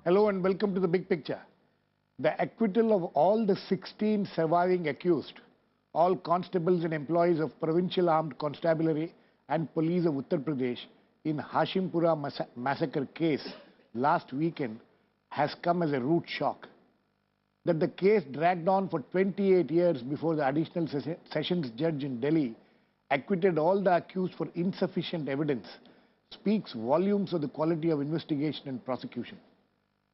Hello and welcome to the big picture. The acquittal of all the 16 surviving accused, all constables and employees of Provincial Armed Constabulary and Police of Uttar Pradesh in Hashim Pura massacre case last weekend has come as a rude shock. That the case dragged on for 28 years before the additional sessions judge in Delhi acquitted all the accused for insufficient evidence speaks volumes of the quality of investigation and prosecution.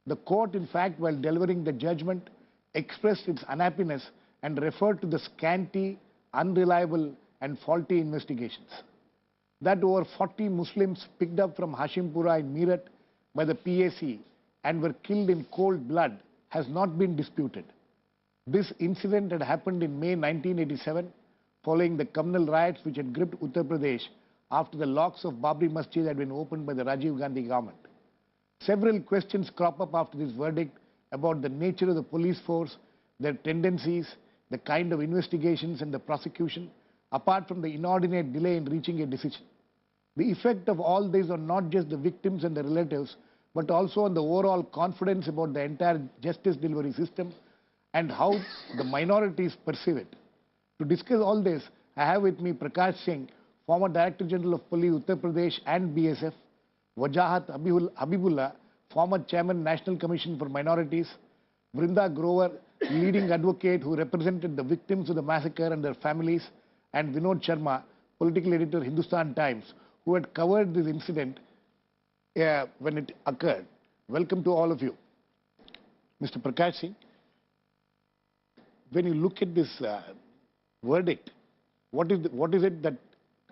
The court, in fact, while delivering the judgment, expressed its unhappiness and referred to the scanty, unreliable and faulty investigations. That over 40 Muslims picked up from Hashimpura in Meerut by the PAC and were killed in cold blood has not been disputed. This incident had happened in May 1987 following the communal riots which had gripped Uttar Pradesh after the locks of Babri Masjid had been opened by the Rajiv Gandhi government. Several questions crop up after this verdict about the nature of the police force, their tendencies, the kind of investigations and the prosecution, apart from the inordinate delay in reaching a decision. The effect of all this on not just the victims and the relatives, but also on the overall confidence about the entire justice delivery system and how the minorities perceive it. To discuss all this, I have with me Prakash Singh, former Director General of Police Uttar Pradesh and BSF, Wajahat Habibullah, former Chairman National Commission for Minorities, Vrinda Grover, leading advocate who represented the victims of the massacre and their families, and Vinod Sharma, political editor Hindustan Times, who had covered this incident when it occurred. Welcome to all of you. Mr. Prakash Singh, when you look at this verdict, what is it that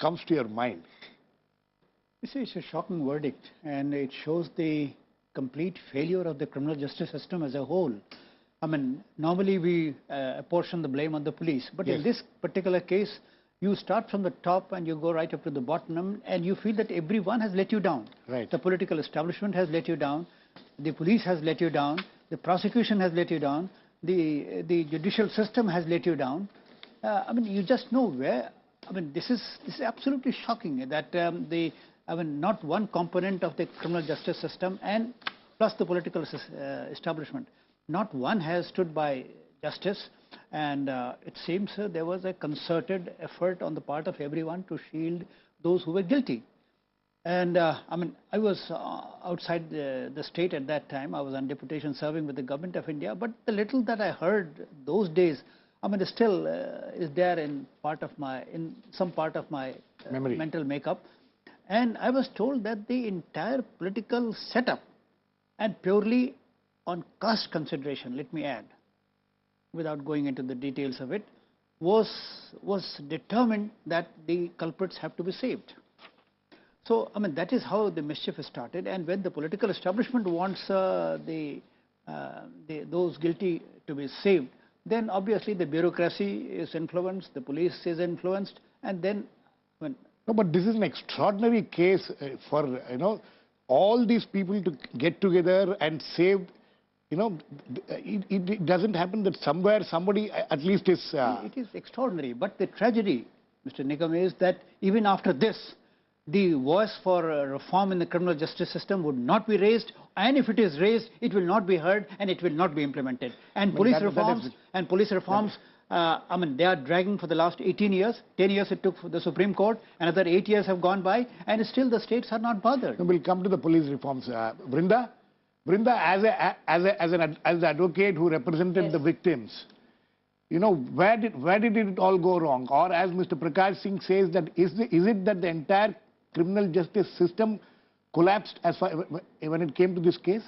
comes to your mind? It's a shocking verdict, and it shows the complete failure of the criminal justice system as a whole. I mean, normally we apportion the blame on the police, but in this particular case, you start from the top and you go right up to the bottom, and you feel that everyone has let you down. Right. The political establishment has let you down, the police has let you down, the prosecution has let you down, the judicial system has let you down. I mean, you just know where. I mean, this is absolutely shocking that not one component of the criminal justice system and plus the political establishment, not one has stood by justice, and it seems there was a concerted effort on the part of everyone to shield those who were guilty. And I mean, I was outside the state at that time. I was on deputation serving with the government of India, but the little that I heard those days, I mean, it still is there in some part of my memory, mental makeup. And I was told that the entire political setup, and purely on caste consideration, let me add, without going into the details of it, was determined that the culprits have to be saved. So, I mean, that is how the mischief started. And when the political establishment wants those guilty to be saved, then obviously the bureaucracy is influenced, the police is influenced, and then when... No, but this is an extraordinary case for, all these people to get together and save, it doesn't happen that somewhere somebody at least is... It is extraordinary, but the tragedy, Mr. Nigam, is that even after this, the voice for reform in the criminal justice system would not be raised, and if it is raised, it will not be heard and it will not be implemented. And police reforms, I mean, they are dragging for the last 18 years. 10 years it took for the Supreme Court. Another 8 years have gone by, and still the states are not bothered. We'll come to the police reforms. Vrinda, as an advocate who represented the victims, where did it all go wrong? Or as Mr. Prakash Singh says, that is it that the entire criminal justice system collapsed as far when it came to this case?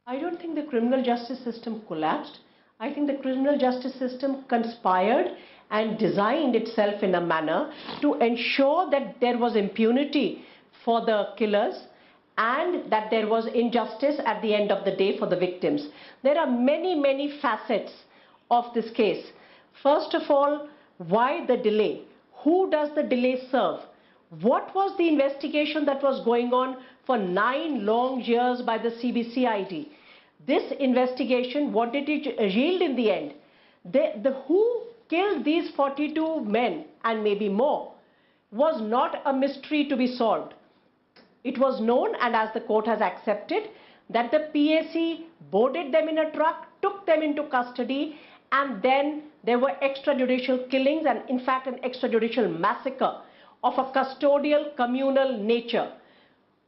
I don't think the criminal justice system collapsed. I think the criminal justice system conspired and designed itself in a manner to ensure that there was impunity for the killers and that there was injustice at the end of the day for the victims. There are many facets of this case. First of all, why the delay? Who does the delay serve? What was the investigation that was going on for 9 long years by the CBCID? This investigation, what did it yield in the end? Who killed these 42 men and maybe more was not a mystery to be solved. it was known, and as the court has accepted, that the PAC boarded them in a truck, took them into custody, and then there were extrajudicial killings and in fact an extrajudicial massacre of a custodial communal nature.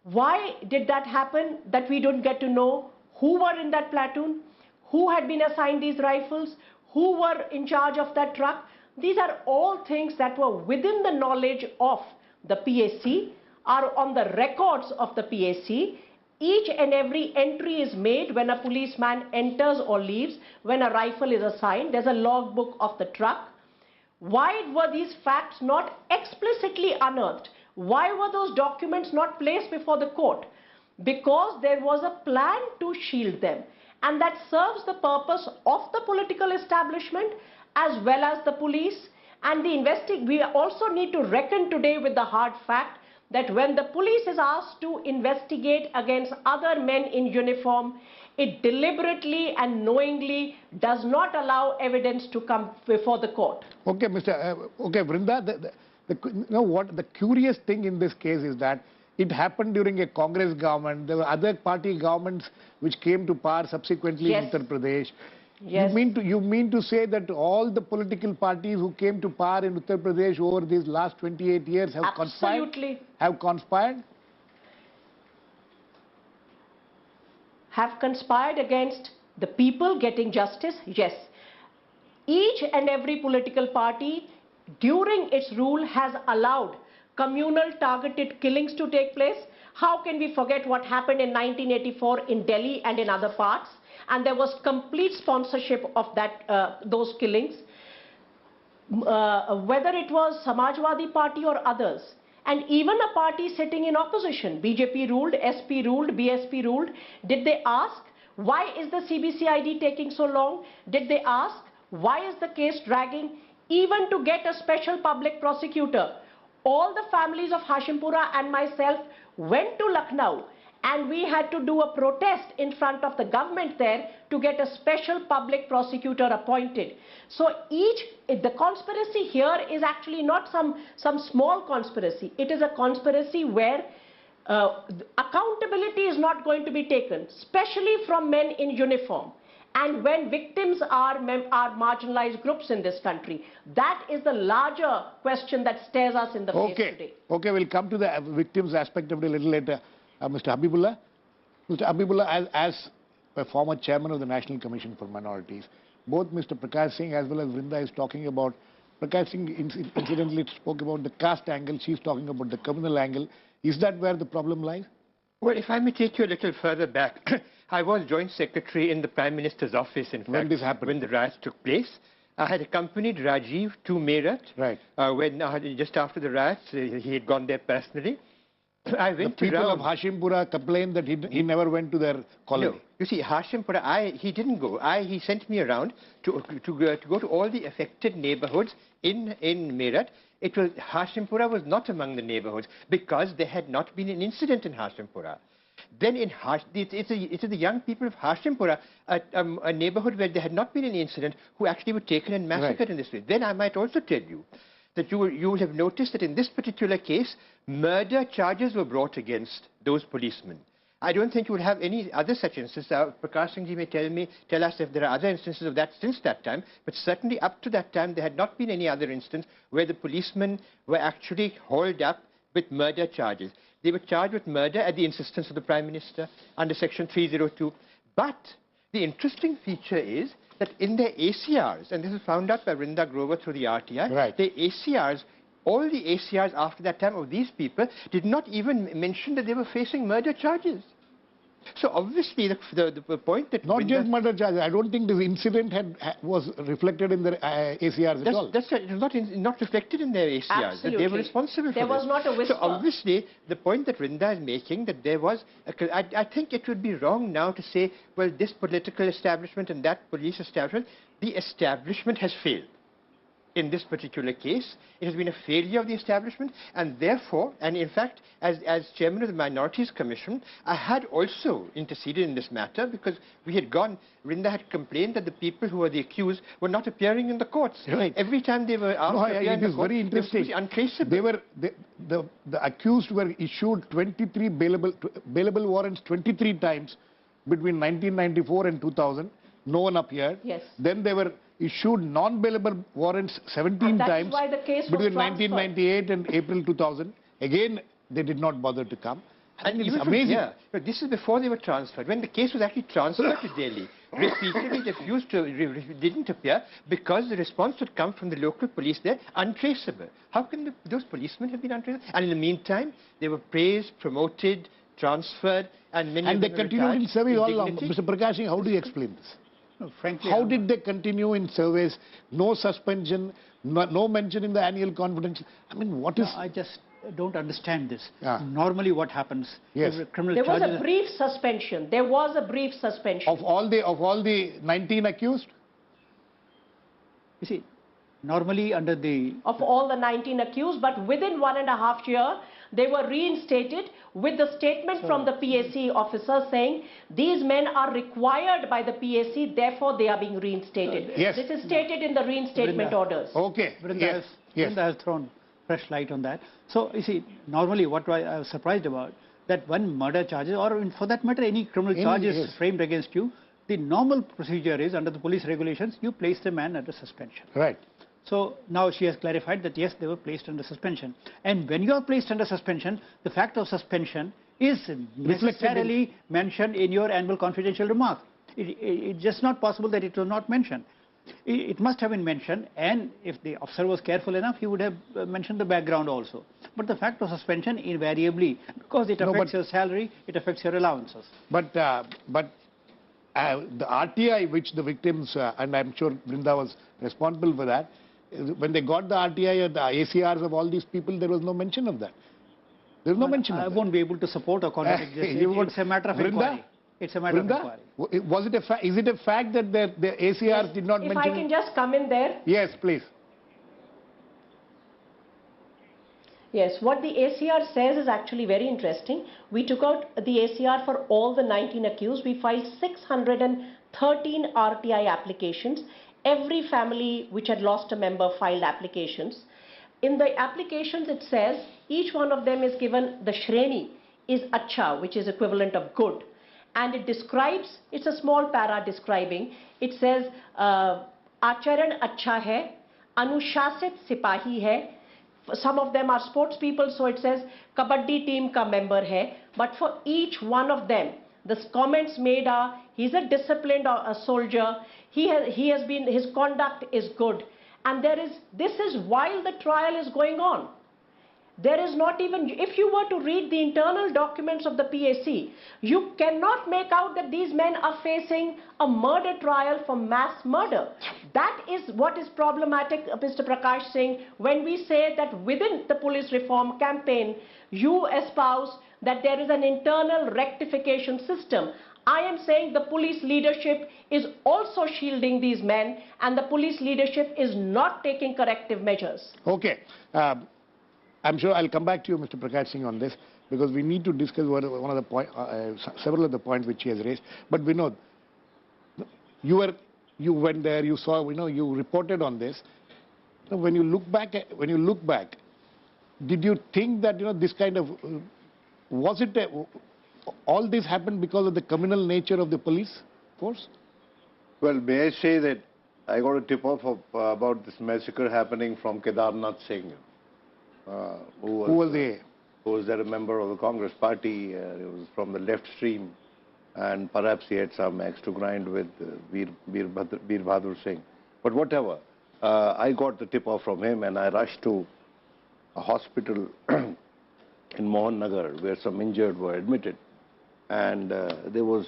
Why did that happen? That we don't get to know who were in that platoon, who had been assigned these rifles, who were in charge of that truck. These are all things that were within the knowledge of the PAC, are on the records of the PAC. Each and every entry is made when a policeman enters or leaves, when a rifle is assigned. There's a logbook of the truck. Why were these facts not explicitly unearthed? Why were those documents not placed before the court? Because there was a plan to shield them. And that serves the purpose of the political establishment as well as the police. And we also need to reckon today with the hard fact that when the police is asked to investigate against other men in uniform, it deliberately and knowingly does not allow evidence to come before the court. Okay, Vrinda, you know what, the curious thing in this case is that it happened during a Congress government. There were other party governments which came to power subsequently in Uttar Pradesh. Yes. You mean to say that all the political parties who came to power in Uttar Pradesh over these last 28 years have conspired? Absolutely. Have conspired? Have conspired against the people getting justice? Yes. Each and every political party during its rule has allowed communal targeted killings to take place. How can we forget what happened in 1984 in Delhi and in other parts? And there was complete sponsorship of those killings, whether it was Samajwadi Party or others. And even a party sitting in opposition, BJP ruled, SP ruled, BSP ruled. Did they ask, why is the CBCID taking so long? Did they ask, why is the case dragging? Even to get a special public prosecutor. All the families of Hashim Pura and myself went to Lucknow, and we had to do a protest in front of the government there to get a special public prosecutor appointed. So the conspiracy here is actually not some small conspiracy. It is a conspiracy where accountability is not going to be taken, especially from men in uniform. And when victims are marginalized groups in this country, that is the larger question that stares us in the face today. Okay, we'll come to the victims aspect of it a little later. Mr. Habibullah, as a former chairman of the National Commission for Minorities, both Mr. Prakash Singh as well as Vrinda is talking about, Prakash Singh incidentally spoke about the caste angle, she's talking about the communal angle. Is that where the problem lies? Well, if I may take you a little further back, I was Joint Secretary in the Prime Minister's office, in fact, when this happened, when the riots took place. I had accompanied Rajiv to Meerut, right. When just after the riots, he had gone there personally. I went the people of Hashim Pura complained that he never went to their colony. No, you see, Hashim Pura, he didn't go. He sent me around to go to all the affected neighborhoods in Meerut. Hashim Pura was not among the neighborhoods because there had not been an incident in Hashim Pura. Then it's the young people of Hashim Pura, a neighborhood where there had not been an incident, who actually were taken and massacred in this way. Then I might also tell you that you will have noticed that in this particular case, murder charges were brought against those policemen. I don't think you would have any other such instances. Prakash Singh ji may tell us if there are other instances of that since that time, but certainly up to that time there had not been any other instance where the policemen were actually hauled up with murder charges. They were charged with murder at the insistence of the Prime Minister under Section 302. But the interesting feature is that in their ACRs, and this is found out by Vrinda Grover through the RTI, right. The ACRs, all the ACRs after that time of these people did not even mention that they were facing murder charges. So obviously the point that... Not just murder charges. I don't think this incident was reflected in their ACRs at all. That's right. It was not reflected in their ACRs. Absolutely. That they were responsible for this. There was not a whisper. So obviously the point that Vrinda is making, that there was... I think it would be wrong now to say, well, this political establishment and that police establishment, the establishment has failed. in this particular case. It has been a failure of the establishment, and therefore, and in fact, as chairman of the Minorities Commission, I had also interceded in this matter because we had gone, Rinda had complained that the people who were the accused were not appearing in the courts. Right. Every time they were asked to appear in the court, very interesting. they were untraceable. The accused were issued 23 bailable warrants 23 times between 1994 and 2000. No one appeared. Yes. Then they were issued non-bailable warrants 17 And that is times why the case was between transferred. 1998 and April 2000. Again, they did not bother to come. And It's even from amazing. here, but this is before they were transferred. When the case was actually transferred to Delhi, repeatedly refused to, didn't appear because the response would come from the local police there, untraceable. How can those policemen have been untraceable? And in the meantime, they were praised, promoted, transferred, and many And they of them were continued in retired service all along. dignity. Mr. Prakash Singh, how do you explain this? No, frankly, How did they continue in service? No suspension, no mention in the annual confidential. I mean, what is... I just don't understand this. Yeah. Normally what happens? Yes. If a criminal There was charges a brief suspension. There was a brief suspension. Of all the 19 accused? You see, normally under the... Of all the 19 accused, but within 1.5 years, they were reinstated with the statement from the PAC officer saying these men are required by the PAC, therefore they are being reinstated. Yes. This is stated in the reinstatement Vrinda. orders. Okay. Vrinda Yes. has thrown fresh light on that. So, you see, normally what I was surprised about, that when murder charges, or for that matter any criminal charge is yes. framed against you, the normal procedure is, under the police regulations, you place the man under suspension. Right. So now she has clarified that yes, they were placed under suspension. And when you are placed under suspension, the fact of suspension is necessarily mentioned in your annual confidential remark. It's just not possible that it was not mentioned. It must have been mentioned, and if the officer was careful enough, he would have mentioned the background also. But the fact of suspension invariably, because it affects your salary, it affects your allowances. But the RTI, which the victims, and I'm sure Brinda was responsible for that, when they got the RTI or the ACRs of all these people, there was no mention of that. There was no mention of that. I won't be able to support or contradict this. It's a matter of inquiry. It's a matter of inquiry. Was it is it a fact that the ACRs did not If mention I can it? just come in there. Yes, please. Yes, what the ACR says is actually very interesting. We took out the ACR for all the 19 accused. We filed 613 RTI applications. Every family which had lost a member filed applications. In the applications it says each one of them is given the Shreni is Acha, which is equivalent of good. And it describes, it's a small para describing, it says Acharan Acha hai, Anushasit Sipahi hai. Some of them are sports people, so it says Kabaddi team ka member hai. But for each one of them, the comments made are, he's a disciplined soldier, his conduct is good. And this is while the trial is going on. There is not even, if you were to read the internal documents of the PAC, you cannot make out that these men are facing a murder trial for mass murder. That is what is problematic, Mr. Prakash Singh, when we say that within the police reform campaign, you espouse that there is an internal rectification system. I am saying the police leadership is also shielding these men, and the police leadership is not taking corrective measures. Okay. I'm sure I'll come back to you, Mr. Prakash Singh, on this, because we need to discuss one of the several of the points which he has raised. But Vinod, you went there, you saw, you reported on this. When you look back, did you think that this kind of was it all this happened because of the communal nature of the police force? Well, may I say that I got a tip-off about this massacre happening from Kedarnath Singh, who was there a member of the Congress party. He was from the left stream, and perhaps he had some axe to grind with Veer Bahadur Singh. But whatever, I got the tip-off from him, and I rushed to a hospital in Mohan Nagar where some injured were admitted. And there was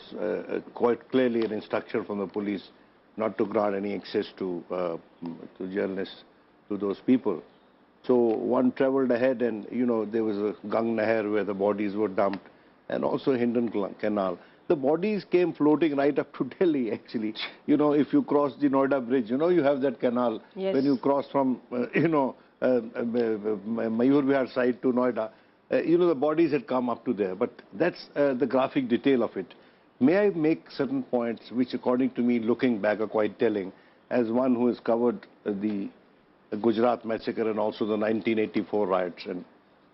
quite clearly an instruction from the police not to grant any access to journalists, to those people. So one traveled ahead, and there was a Gang Nahar where the bodies were dumped, and also Hindon Canal. the bodies came floating right up to Delhi, actually. You know, if you cross the Noida Bridge, you know, you have that canal. Yes. When you cross from, Mayur Vihar side to Noida, you know, the bodies had come up to there. But that's the graphic detail of it. May I make certain points which, according to me, looking back, are quite telling, as one who has covered the Gujarat massacre and also the 1984 riots and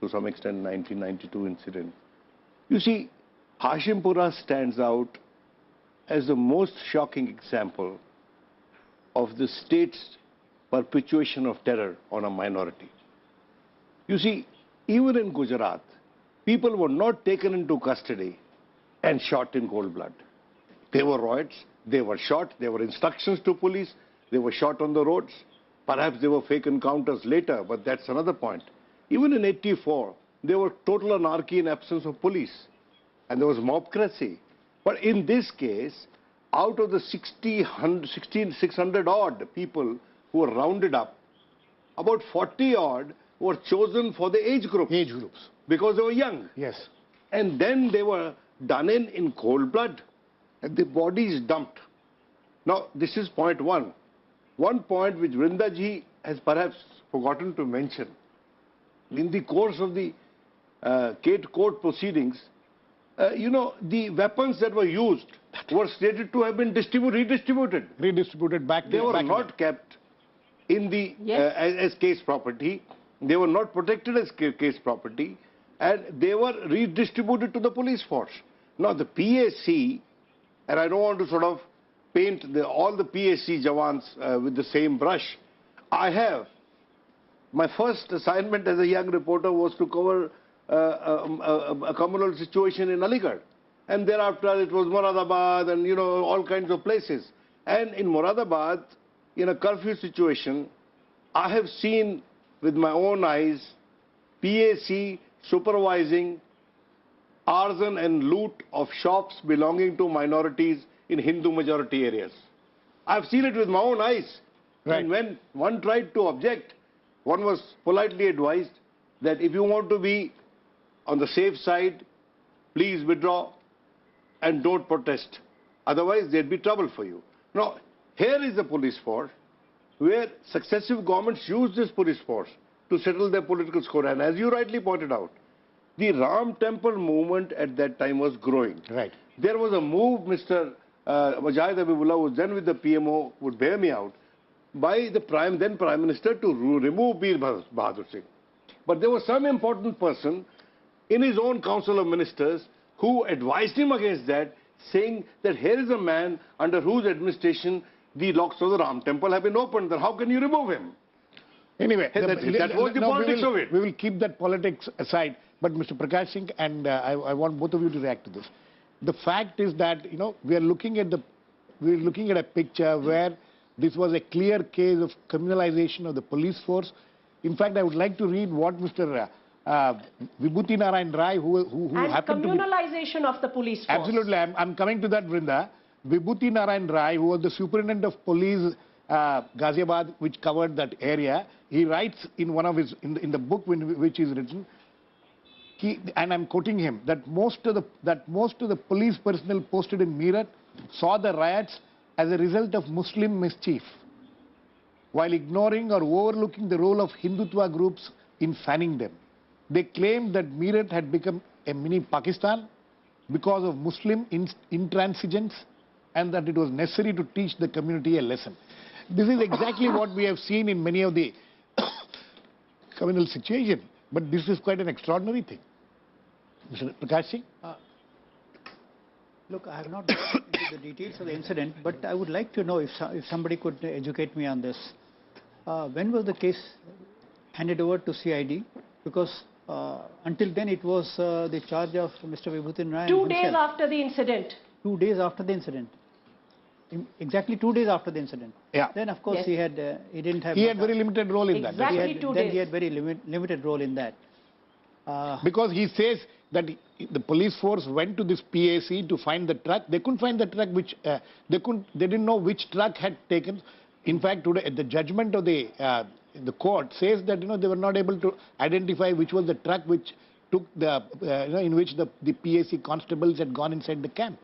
to some extent 1992 incident. You see, Hashim Pura stands out as the most shocking example of the state's perpetuation of terror on a minority. You see, even in Gujarat, people were not taken into custody and shot in cold blood. There were riots, they were shot, there were instructions to police, they were shot on the roads. Perhaps there were fake encounters later, but that's another point. Even in '84, there were total anarchy and absence of police. And there was mobcracy. But in this case, out of the 600 odd people who were rounded up, about 40 odd were chosen for the age groups. Age groups. Because they were young. Yes. And then they were done in cold blood. And the bodies dumped. Now, this is point one. One point which Vrindaji has perhaps forgotten to mention. In the course of the court proceedings, you know, the weapons that were used were stated to have been redistributed. Redistributed back. They were not kept in the Yes. as case property. They were not protected as case property, and they were redistributed to the police force. Now the PAC, and I don't want to sort of paint all the PAC Jawans with the same brush. My first assignment as a young reporter was to cover a communal situation in Aligarh. And thereafter it was Moradabad and, you know, all kinds of places. And in Moradabad, in a curfew situation, I have seen with my own eyes PAC supervising arson and loot of shops belonging to minorities in Hindu majority areas. I've seen it with my own eyes. Right. And when one tried to object, one was politely advised that if you want to be on the safe side, please withdraw and don't protest. Otherwise, there'd be trouble for you. Now, here is the police force where successive governments used this police force to settle their political score. And as you rightly pointed out, the Ram Temple movement at that time was growing. Right. There was a move, Mr. Wajid Habibullah, who was then with the PMO, would bear me out, by the then Prime Minister to remove Bir Bahadur Singh. But there was some important person in his own Council of Ministers who advised him against that, saying that here is a man under whose administration the locks of the Ram Temple have been opened. Then how can you remove him? Anyway, That was the politics of it. We will keep that politics aside. But Mr. Prakash Singh, and I want both of you to react to this. The fact is that, you know, we are looking at a picture where this was a clear case of criminalization of the police force. In fact, I would like to read what Mr. Vibhuti Narayan Rai, who happened to be... communalization of the police force. Absolutely, I'm coming to that, Vrinda. Vibhuti Narayan Rai, who was the superintendent of police, Ghaziabad, which covered that area, he writes in one of his, in the book which is written, and I'm quoting him, that most of the police personnel posted in Meerut saw the riots as a result of Muslim mischief, while ignoring or overlooking the role of Hindutva groups in fanning them. They claimed that Meerut had become a mini Pakistan because of Muslim intransigence, and that it was necessary to teach the community a lesson. This is exactly what we have seen in many of the communal situations, but this is quite an extraordinary thing. Mr. Prakash Singh? Look, I have not gone into the details of the incident, but I would like to know if somebody could educate me on this. When was the case handed over to CID? Because until then it was the charge of Mr. Vibhuti Narayan. 2 days after the incident. 2 days after the incident. Exactly 2 days after the incident. Yeah. Then of course Yes. he didn't have... He had very limited role in Exactly. that. 2 Then days. he had very limited role in that. Because he says that the police force went to this PAC to find the truck. They couldn't find the truck, which they didn't know which truck had taken. In fact, today the judgment of the court says that, you know, they were not able to identify which was the truck which took the in which the PAC constables had gone inside the camp.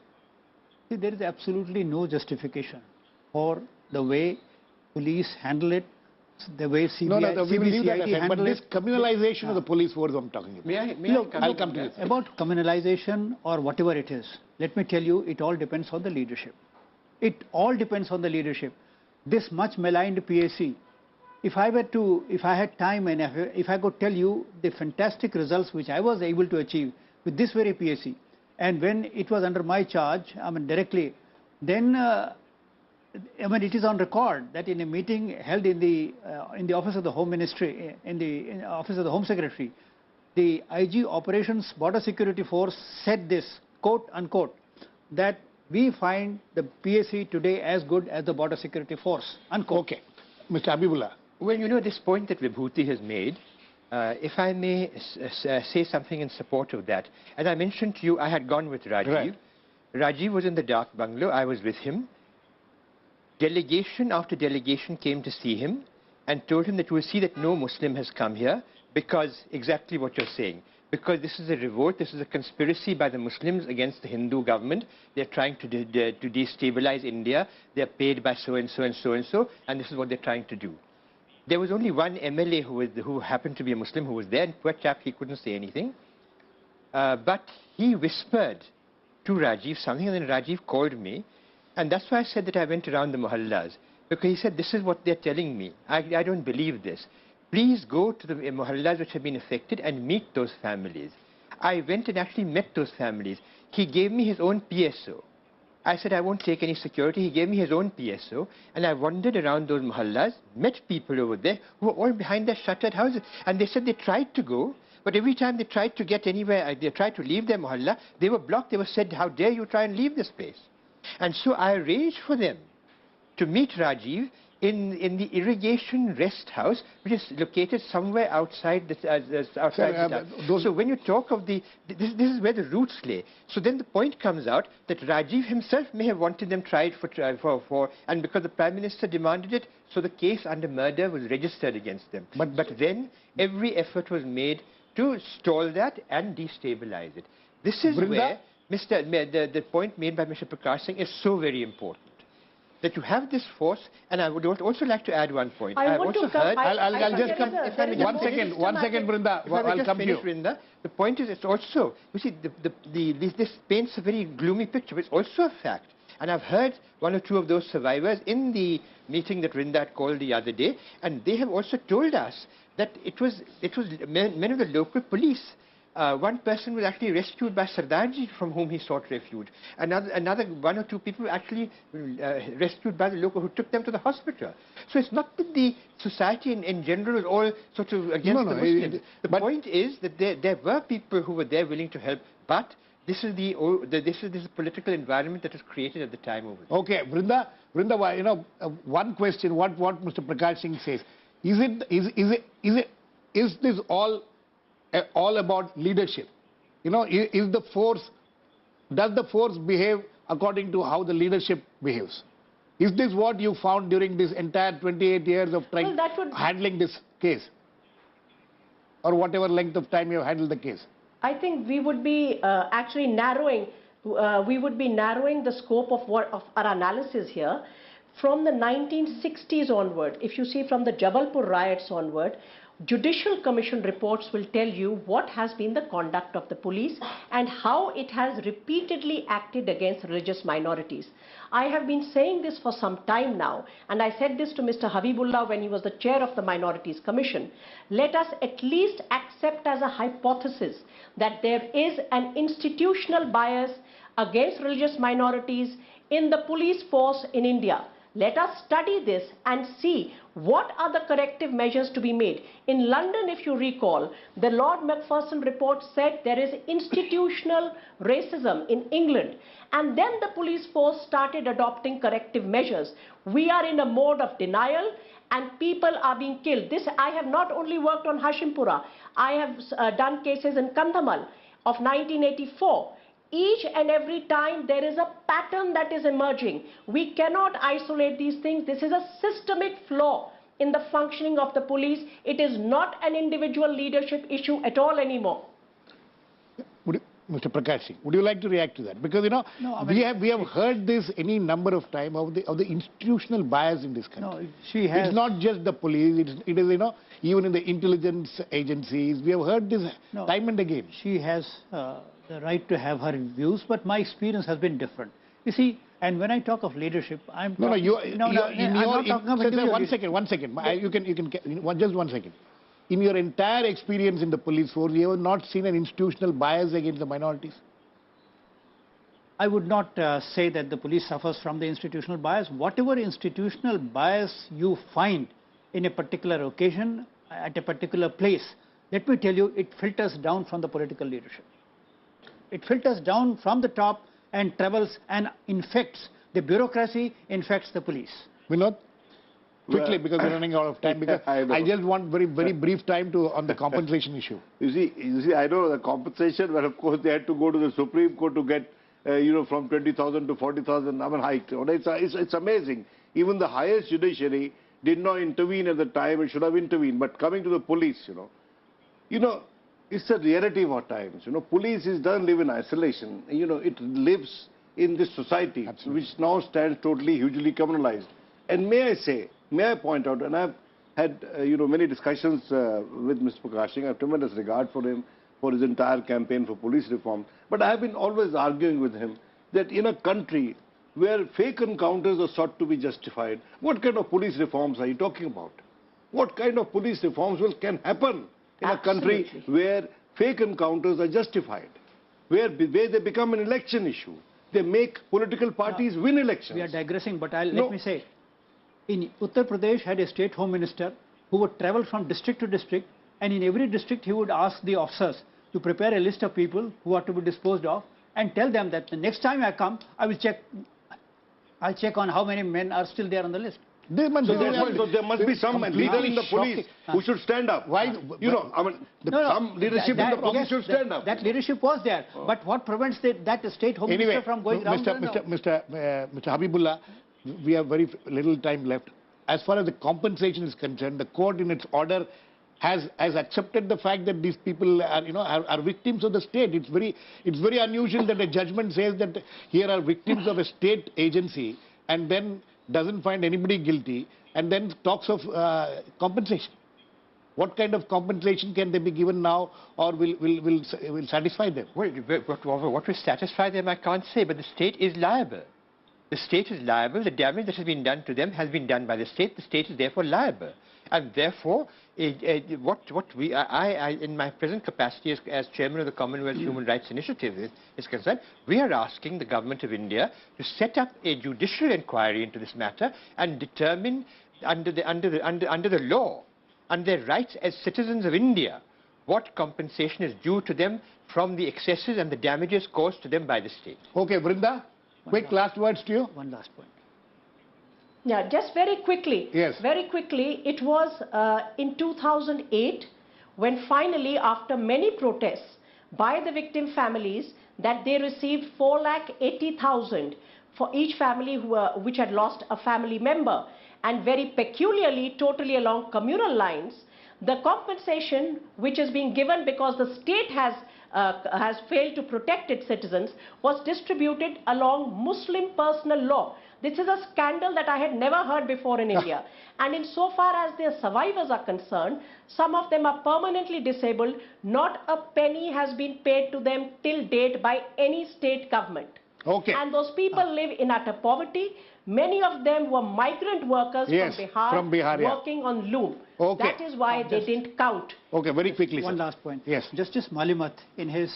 See, there is absolutely no justification for the way police handle it, the way CBI, we will leave that CBCID aside. But handle this it. communalization of the police force I'm talking about. I'll come to you. About communalization or whatever it is, let me tell you, it all depends on the leadership. It all depends on the leadership. This much maligned PAC, if I had time and if I could tell you the fantastic results which I was able to achieve with this very PAC, and when it was under my charge, I mean directly, then I mean, it is on record that in a meeting held in the office of the Home Ministry, in the office of the Home Secretary, the IG Operations Border Security Force said this, quote unquote, that we find the PAC today as good as the Border Security Force, unquote. Okay. Mr. Habibullah. Well, you know, this point that Vibhuti has made, if I may say something in support of that. As I mentioned to you, I had gone with Rajiv. Right. Rajiv was in the dark bungalow. I was with him. Delegation after delegation came to see him and told him that you will see that no Muslim has come here because exactly what you're saying. Because this is a revolt, this is a conspiracy by the Muslims against the Hindu government. They're trying to destabilize India. They're paid by so-and-so and so-and-so, and this is what they're trying to do. There was only one MLA who happened to be a Muslim who was there, and poor chap, he couldn't say anything. But he whispered to Rajiv something, and then Rajiv called me. And that's why I said that I went around the mohallas. Because he said, this is what they're telling me. I don't believe this. Please go to the mohallas which have been affected and meet those families. I went and actually met those families. He gave me his own PSO. I said, I won't take any security. He gave me his own PSO. And I wandered around those mohallas, met people over there who were all behind their shuttered houses. And they said they tried to go. But every time they tried to get anywhere, they tried to leave their mohalla, they were blocked. They were said, how dare you try and leave this place? And so I arranged for them to meet Rajiv in the irrigation rest house, which is located somewhere outside the town. So when you talk of this is where the roots lay. So then the point comes out that Rajiv himself may have wanted them tried and because the Prime Minister demanded it, so the case under murder was registered against them. But then every effort was made to stall that and destabilize it. This is where the point made by Mr. Prakash Singh is so very important. That you have this force, and I would also like to add one point. I'll just come. One second, Brinda. I'll come to you. Brinda. The point is, it's also, you see, this paints a very gloomy picture. It's also a fact. And I've heard one or two of those survivors in the meeting that Brinda called the other day, and they have also told us that it was men of the local police. One person was actually rescued by Sardarji, from whom he sought refuge. Another one or two people were actually rescued by the local who took them to the hospital. So it's not that the society in general is all sort of against the Muslims. The point is that there were people who were there willing to help, but this is the political environment that was created at the time over there. Okay, Brinda, you know, one question, what Mr. Prakash Singh says, is this all about leadership? You know, does the force behave according to how the leadership behaves? Is this what you found during this entire 28 years of handling this case? Or whatever length of time you have handled the case? I think we would be actually narrowing the scope of our analysis here. From the 1960s onward, if you see from the Jabalpur riots onward, Judicial Commission reports will tell you what has been the conduct of the police and how it has repeatedly acted against religious minorities. I have been saying this for some time now, and I said this to Mr. Habibullah when he was the chair of the Minorities Commission. Let us at least accept as a hypothesis that there is an institutional bias against religious minorities in the police force in India. Let us study this and see what are the corrective measures to be made. In London, if you recall, the Lord Macpherson report said there is institutional racism in England, and then the police force started adopting corrective measures. We are in a mode of denial and people are being killed. This, I have not only worked on Hashim Pura, I have done cases in Kandhamal of 1984. Each and every time there is a pattern that is emerging. We cannot isolate these things. This is a systemic flaw in the functioning of the police. It is not an individual leadership issue at all anymore. Mr. Prakash Singh, would you like to react to that? Because, you know, No, I mean, we have heard this any number of times of the institutional bias in this country. No, she has. It's not just the police, it is, you know, even in the intelligence agencies. We have heard this time and again. She has the right to have her views, but my experience has been different. You see, and when I talk of leadership, I'm No, no, talking, I'm not talking of individual one second. Just 1 second. In your entire experience in the police force, you have not seen an institutional bias against the minorities? I would not say that the police suffers from the institutional bias. Whatever institutional bias you find in a particular occasion, at a particular place, let me tell you, it filters down from the political leadership. It filters down from the top and travels and infects the bureaucracy, infects the police. Vinod? Quickly, because we're running out of time. Because I just want very brief time on the compensation issue. You see, I know the compensation, but of course they had to go to the Supreme Court to get, from 20,000 to 40,000, hiked. It's amazing. Even the highest judiciary did not intervene at the time. It should have intervened. But coming to the police, it's a reality of our times. Police doesn't live in isolation. It lives in this society, Absolutely. Which now stands totally, hugely criminalized. And may I point out, and I've had many discussions with Mr. Prakash Singh. I have tremendous regard for him, for his entire campaign for police reform. But I have been always arguing with him that in a country where fake encounters are sought to be justified, what kind of police reforms are you talking about? What kind of police reforms can happen in a country where fake encounters are justified, where they become an election issue? They make political parties win elections. We are digressing, but let me say, in Uttar Pradesh had a state home minister who would travel from district to district, and in every district he would ask the officers to prepare a list of people who are to be disposed of and tell them that the next time I come, I'll check on how many men are still there on the list. There must be some leader in the police who should stand up. Why? Some leadership in the police should stand up. That leadership was there, but what prevents that state home minister from going round? Mr. Habibullah, we have very little time left. As far as the compensation is concerned, the court in its order has accepted the fact that these people are victims of the state. It's very unusual that a judgment says that here are victims of a state agency and then doesn't find anybody guilty and then talks of compensation. What kind of compensation can they be given now, or will satisfy them? Well, what will satisfy them, I can't say, but the state is liable. The state is liable. The damage that has been done to them has been done by the state. The state is therefore liable. And therefore, in my present capacity as chairman of the Commonwealth Human Rights Initiative is concerned, we are asking the government of India to set up a judicial inquiry into this matter and determine under the law, under their rights as citizens of India, what compensation is due to them from the excesses and the damages caused to them by the state. Okay, Vrinda, quick last words to you. One last point. Yeah, just very quickly. Yes. Very quickly, it was in 2008 when finally, after many protests by the victim families, that they received 4,80,000 for each family which had lost a family member. And very peculiarly, totally along communal lines, the compensation which is being given because the state has failed to protect its citizens was distributed along Muslim personal law. This is a scandal that I had never heard before in India. And insofar as their survivors are concerned, some of them are permanently disabled. Not a penny has been paid to them till date by any state government. Okay. And those people live in utter poverty. Many of them were migrant workers from Bihar working on loom. Okay. That is why they didn't count. Okay, very quickly. One last point. Yes. Justice Malimat, in his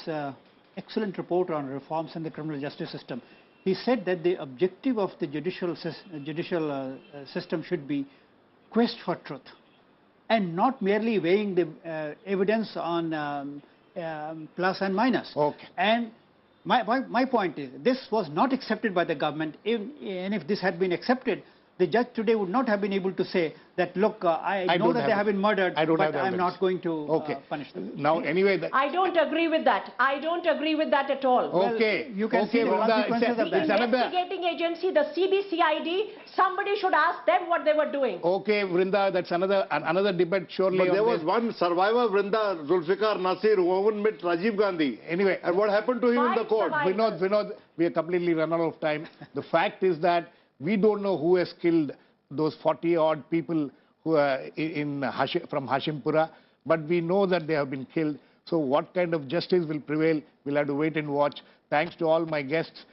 excellent report on reforms in the criminal justice system, he said that the objective of the judicial system should be quest for truth and not merely weighing the evidence on plus and minus. Okay. And my point is, this was not accepted by the government, and if this had been accepted, the judge today would not have been able to say that, look, I know that they have been murdered, but I'm not going to punish them. Now, anyway... I don't agree with that. I don't agree with that at all. Okay. Well, you can see the consequences of that. The investigating agency, the CBCID, somebody should ask them what they were doing. Okay, Vrinda, that's another debate surely. But there was one survivor, Vrinda, Zulfikar Nasir, who even met Rajiv Gandhi. Anyway. And what happened to him in the court? Vinod, we are completely run out of time. The fact is that we don't know who has killed those 40-odd people who are from Hashimpura, but we know that they have been killed. So what kind of justice will prevail, we'll have to wait and watch. Thanks to all my guests.